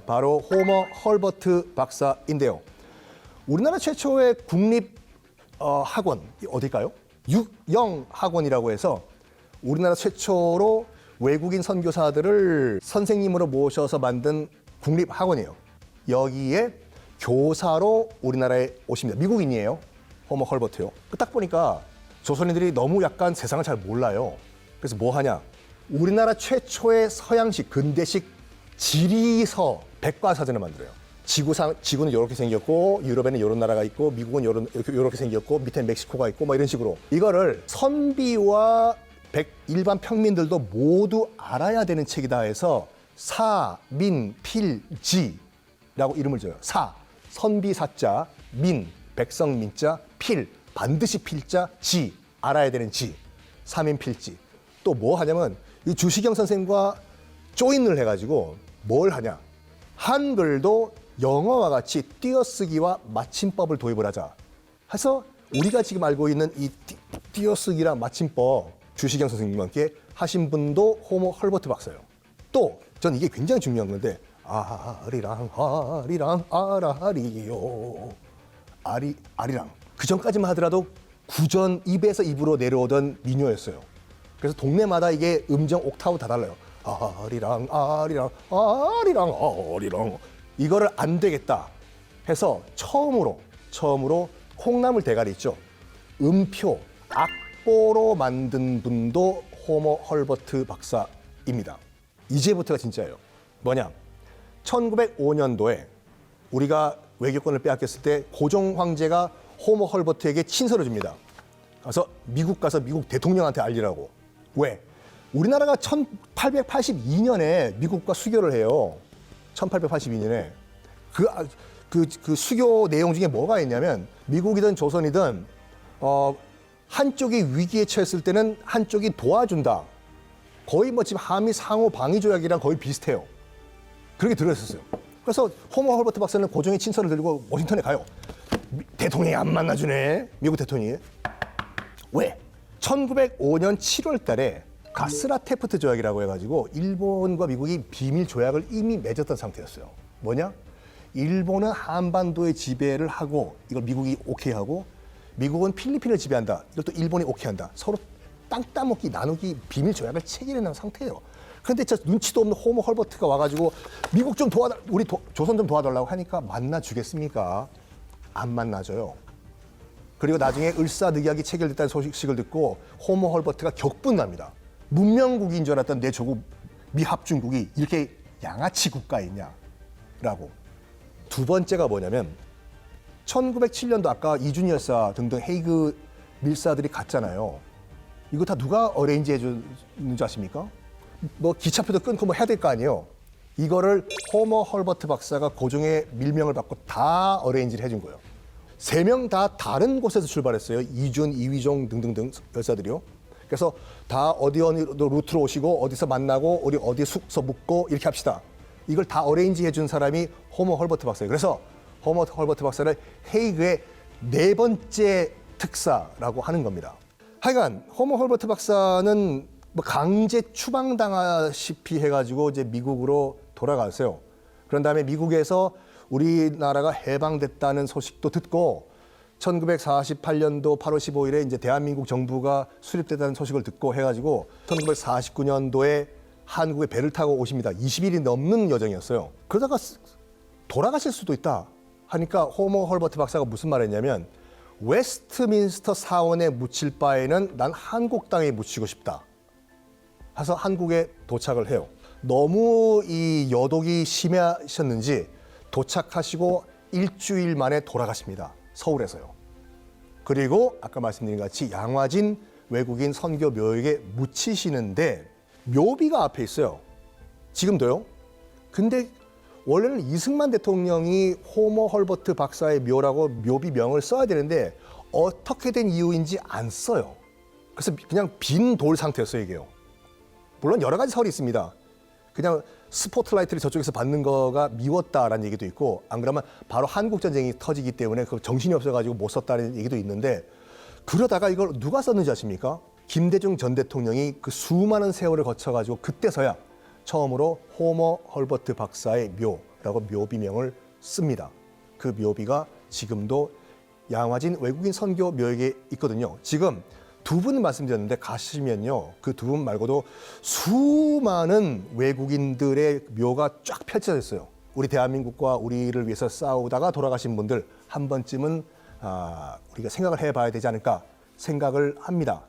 바로 호머 헐버트 박사인데요. 우리나라 최초의 국립 학원 어딜까요? 육영학원이라고 해서 우리나라 최초로 외국인 선교사들을 선생님으로 모셔서 만든 국립학원이에요. 여기에 교사로 우리나라에 오십니다. 미국인이에요. 호머 헐버트요. 딱 보니까 조선인들이 너무 약간 세상을 잘 몰라요. 그래서 뭐 하냐? 우리나라 최초의 서양식, 근대식 지리서 백과사전을 만들어요. 지구는 이렇게 생겼고 유럽에는 이런 나라가 있고 미국은 이렇게 생겼고 밑에 멕시코가 있고 뭐 이런 식으로 이거를 선비와 일반 평민들도 모두 알아야 되는 책이다 해서 사민필지라고 이름을 줘요. 선비 사자, 백성 민자, 반드시 필자, 알아야 되는 사민필지. 또 뭐 하냐면 이 주시경 선생과 조인을 해가지고 뭘 하냐? 한글도 영어와 같이 띄어쓰기와 맞춤법을 도입을 하자. 해서 우리가 지금 알고 있는 이 띄어쓰기랑 맞춤법 주시경 선생님과 함께 하신 분도 호머 헐버트 박사예요. 또 전 이게 굉장히 중요한 건데 아리랑 아라리요 아리랑 그 전까지만 하더라도 구전 입에서 입으로 내려오던 민요였어요. 그래서 동네마다 이게 음정 옥타브 다 달라요. 아리랑 이거를 안 되겠다 해서 처음으로 콩나물 대가리 있죠. 음표, 악보로 만든 분도 호머 헐버트 박사입니다. 이제부터가 진짜예요. 뭐냐? 1905년도에 우리가 외교권을 빼앗겼을 때 고종 황제가 호머 헐버트에게 친서를 줍니다. 그래서 미국 가서 미국 대통령한테 알리라고. 왜? 우리나라가 1882년에 미국과 수교를 해요. 1882년에. 그 수교 내용 중에 뭐가 있냐면 미국이든 조선이든 한쪽이 위기에 처했을 때는 한쪽이 도와준다. 거의 뭐 지금 한미 상호 방위 조약이랑 거의 비슷해요. 그렇게 들어있었어요. 그래서 호머 헐버트 박사는 고종의 친서를 들고 워싱턴에 가요. 대통령이 안 만나주네. 미국 대통령이. 왜? 1905년 7월 달에 가스라 테프트 조약이라고 해가지고 일본과 미국이 비밀 조약을 이미 맺었던 상태였어요. 뭐냐? 일본은 한반도의 지배를 하고 이걸 미국이 오케이하고 미국은 필리핀을 지배한다. 이걸 또 일본이 오케이한다. 서로 땅 따먹기, 나누기 비밀 조약을 체결해놓은 상태예요. 그런데 진짜 눈치도 없는 호머 헐버트가 와가지고 미국 좀 우리 조선 좀 도와달라고 하니까 만나주겠습니까? 안 만나줘요. 그리고 나중에 을사늑약이 체결됐다는 소식을 듣고 호머 헐버트가 격분납니다. 문명국인 줄 알았던 내 조국 미합중국이 이렇게 양아치 국가에 있냐라고. 두 번째가 뭐냐면 1907년도 아까 이준희 열사 등등 헤이그 밀사들이 갔잖아요. 이거 다 누가 어레인지 해주는지 아십니까? 뭐 기차표도 끊고 뭐 해야 될 거 아니에요. 이거를 호머 헐버트 박사가 고종의 밀명을 받고 다 어레인지를 해준 거예요. 3명 다 다른 곳에서 출발했어요. 이준, 이휘종 등등등 열사들이요. 그래서 다 어디 루트로 오시고 어디서 만나고 우리 어디 숙소 묵고 이렇게 합시다. 이걸 다 어레인지 해준 사람이 호머 헐버트 박사예요. 그래서 호머 헐버트 박사를 헤이그의 4번째 특사라고 하는 겁니다. 하여간 호머 헐버트 박사는 뭐 강제 추방당하시피 해가지고 이제 미국으로 돌아갔어요. 그런 다음에 미국에서 우리나라가 해방됐다는 소식도 듣고 1948년도 8월 15일에 이제 대한민국 정부가 수립됐다는 소식을 듣고 해가지고 1949년도에 한국에 배를 타고 오십니다. 20일이 넘는 여정이었어요. 그러다가 돌아가실 수도 있다 하니까 호머 헐버트 박사가 무슨 말을 했냐면 웨스트민스터 사원에 묻힐 바에는 난 한국 땅에 묻히고 싶다. 해서 한국에 도착을 해요. 너무 이 여독이 심하셨는지 도착하시고 일주일 만에 돌아가십니다. 서울에서요. 그리고 아까 말씀드린 같이 양화진 외국인 선교 묘역에 묻히시는데 묘비가 앞에 있어요. 지금도요. 근데 원래는 이승만 대통령이 호머 헐버트 박사의 묘라고 묘비명을 써야 되는데 어떻게 된 이유인지 안 써요. 그래서 그냥 빈 돌 상태였어요, 이게요. 물론 여러 가지 설이 있습니다. 그냥 스포트라이트를 저쪽에서 받는 거가 미웠다라는 얘기도 있고 안 그러면 바로 한국전쟁이 터지기 때문에 그 정신이 없어가지고 못 썼다는 얘기도 있는데 그러다가 이걸 누가 썼는지 아십니까? 김대중 전 대통령이 그 수많은 세월을 거쳐가지고 그때서야 처음으로 호머 헐버트 박사의 묘 묘비라고 묘비명을 씁니다. 그 묘비가 지금도 양화진 외국인 선교 묘역에 있거든요. 지금 두 분 말씀드렸는데 가시면요. 그 두 분 말고도 수많은 외국인들의 묘가 쫙 펼쳐져 있어요. 우리 대한민국과 우리를 위해서 싸우다가 돌아가신 분들 한 번쯤은 우리가 생각을 해봐야 되지 않을까 생각을 합니다.